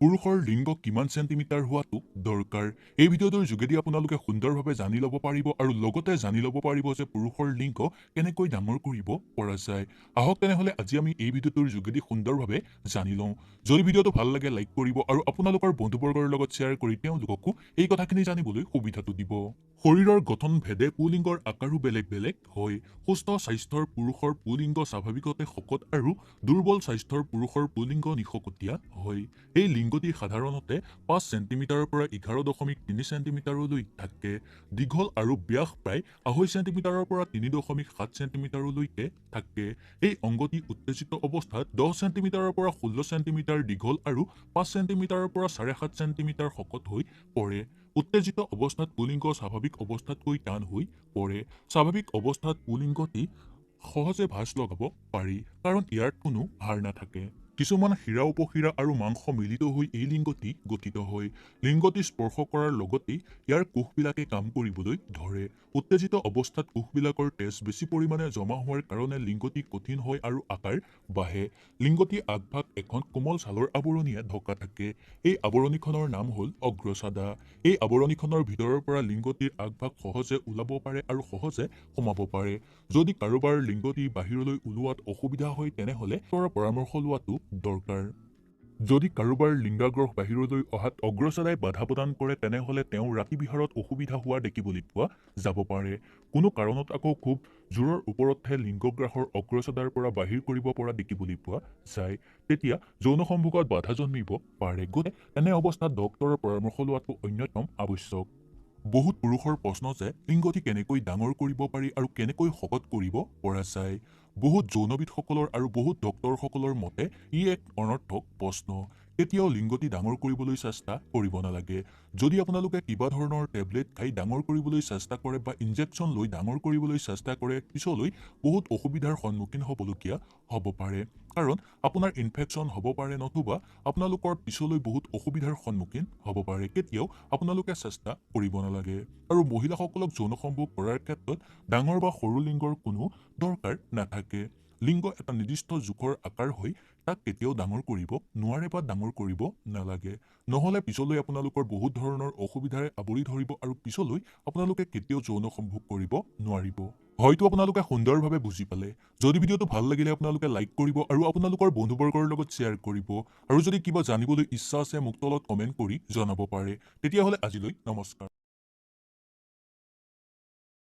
পুৰুষৰ লিংগ কিমান চেণ্টিমিটাৰ হোৱাটো দৰকাৰ এই ভিডিঅ'টোৰ যোগেদি আপোনালোকে সুন্দৰভাৱে জানি ল'ব পাৰিব আৰু লগতে জানি ল'ব পাৰিব যে পুৰুষৰ লিংগ কেনেকৈ ডাঙৰ কৰিব পৰা যায়। আহক তেনেহ'লে আজি আমি এই ভিডিঅ'টোৰ যোগেদি সুন্দৰভাৱে জানি লওঁ। যদি ভিডিঅ'টো ভাল লাগে লাইক কৰিব আৰু আপোনালোকৰ বন্ধুবৰ্গৰ লগত শ্বেয়াৰ কৰি তেওঁলোককো এই কথাখিনি জানিবলৈ সুবিধাটো দিব। শৰীৰৰ গঠন ভেদে পুলিংগৰ আকাৰো বেলেগ বেলেগ হয়। সুস্থ স্বাস্থ্যৰ পুৰুষৰ পুলিংগ স্বাভাৱিকতে শকত আৰু দুৰ্বল স্বাস্থ্যৰ পুৰুষৰ পুলিংগ নিশকতীয়া হয়। এই লিংগটি সাধাৰণতে ৫ চেণ্টিমিটাৰৰ পৰা ১১.৩ চেণ্টিমিটাৰলৈ থাকে। দীঘল আৰু ব্যাস প্ৰায় ২.৫ চেণ্টিমিটাৰৰ পৰা ৩.৭ চেণ্টিমিটাৰলৈকে থাকে। এই অংগটি উত্তেজিত অৱস্থাত ১০ চেণ্টিমিটাৰৰ পৰা ১৬ চেণ্টিমিটাৰ দীঘল আৰু ৫ চেণ্টিমিটাৰৰ পৰা ৭.৫ চেণ্টিমিটাৰ শকত হৈ পৰে। উত্তেজিত অৱস্থাত পুলিংগ স্বাভাৱিক অৱস্থাতকৈ টান হৈ পৰে। স্বাভাৱিক অৱস্থাত পুলিংগটি সহজে ভাঁজ লগাব পাৰি কাৰণ ইয়াত কোনো হাড় নাথাকে। কিছুমান শিৰা উপশিৰা আৰু মাংস মিলিত হৈ এই লিংগটি গঠিত হয়। লিংগটি স্পৰ্শ কৰাৰ লগতেই ইয়াৰ কোষবিলাকে কাম কৰিবলৈ ধৰে। উত্তেজিত অৱস্থাত কোষবিলাকৰ তেজ বেছি পৰিমাণে জমা হোৱাৰ কাৰণে লিংগটি কঠিন হয় আৰু আকাৰ বাঢ়ে। লিংগটি আগভাগ এখন কোমল ছালৰ আৱৰণীয়ে ঢকা থাকে। এই আৱৰণীখনৰ নাম হ'ল অগ্ৰচাদা। এই আৱৰণীখনৰ ভিতৰৰ পৰা লিংগটিৰ আগভাগ সহজে ওলাব পাৰে আৰু সহজে সোমাব পাৰে। যদি কাৰোবাৰ লিংগটি বাহিৰলৈ ওলোৱাত অসুবিধা হয় তেনেহ'লে ডক্তৰৰ পৰামৰ্শ লোৱাটো দৰকাৰ। যদি কাৰোবাৰ লিংগাগ্ৰহ বাহিৰলৈ অহাত অগ্ৰচাদাই বাধা প্ৰদান কৰে তেনেহ'লে তেওঁ ৰাতি বিহাৰত অসুবিধা হোৱা দেখিবলৈ পোৱা যাব পাৰে। কোনো কাৰণত আকৌ খুব জোৰৰ ওপৰতহে লিংগগ্ৰাসৰ অগ্ৰচাদাৰ পৰা বাহিৰ কৰিব পৰা দেখিবলৈ পোৱা যায়। তেতিয়া যৌন সম্ভোগত বাধা জন্মিব পাৰে। গতিকে এনে অৱস্থাত ডক্তৰৰ পৰামৰ্শ লোৱাটো অন্যতম আৱশ্যক। বহুত পুৰুষৰ প্ৰশ্ন যে লিংগটি কেনেকৈ ডাঙৰ কৰিব পাৰি আৰু কেনেকৈ শকত কৰিব পৰা যায়। বহুত যৌনবিদসকলৰ আৰু বহুত ডক্তৰসকলৰ মতে ই এক অনৰ্থক প্ৰশ্ন। কেতিয়াও লিংগটি ডাঙৰ কৰিবলৈ চেষ্টা কৰিব নালাগে। যদি আপোনালোকে কিবা ধৰণৰ টেবলেট খাই ডাঙৰ কৰিবলৈ চেষ্টা কৰে বা ইনজেকশ্যন লৈ ডাঙৰ কৰিবলৈ চেষ্টা কৰে পিছলৈ বহুত অসুবিধাৰ সন্মুখীন হ'বলগীয়া হ'ব পাৰে। কাৰণ আপোনাৰ ইনফেকশ্যন হ'ব পাৰে নতুবা আপোনালোকৰ পিছলৈ বহুত অসুবিধাৰ সন্মুখীন হ'ব পাৰে। কেতিয়াও আপোনালোকে চেষ্টা কৰিব নালাগে। আৰু মহিলাসকলক যৌন সম্ভোগ কৰাৰ ক্ষেত্ৰত ডাঙৰ বা সৰু লিংগৰ কোনো দৰকাৰ নাথাকে। লিংগ এটা নিৰ্দিষ্ট জোখৰ আকাৰ হৈ তাক কেতিয়াও ডাঙৰ কৰিব নোৱাৰে বা ডাঙৰ কৰিব নালাগে। নহ'লে পিছলৈ আপোনালোকৰ বহুত ধৰণৰ অসুবিধাৰে আৱৰি ধৰিব আৰু পিছলৈ আপোনালোকে কেতিয়াও যৌন সম্ভোগ কৰিব নোৱাৰিব। হয়তো আপোনালোকে সুন্দৰভাৱে বুজি পালে। যদি ভিডিঅ'টো ভাল লাগিলে আপোনালোকে লাইক কৰিব আৰু আপোনালোকৰ বন্ধুবৰ্গৰ লগত শ্বেয়াৰ কৰিব। আৰু যদি কিবা জানিবলৈ ইচ্ছা আছে মোক তলত কমেণ্ট কৰি জনাব পাৰে। তেতিয়াহ'লে আজিলৈ নমস্কাৰ।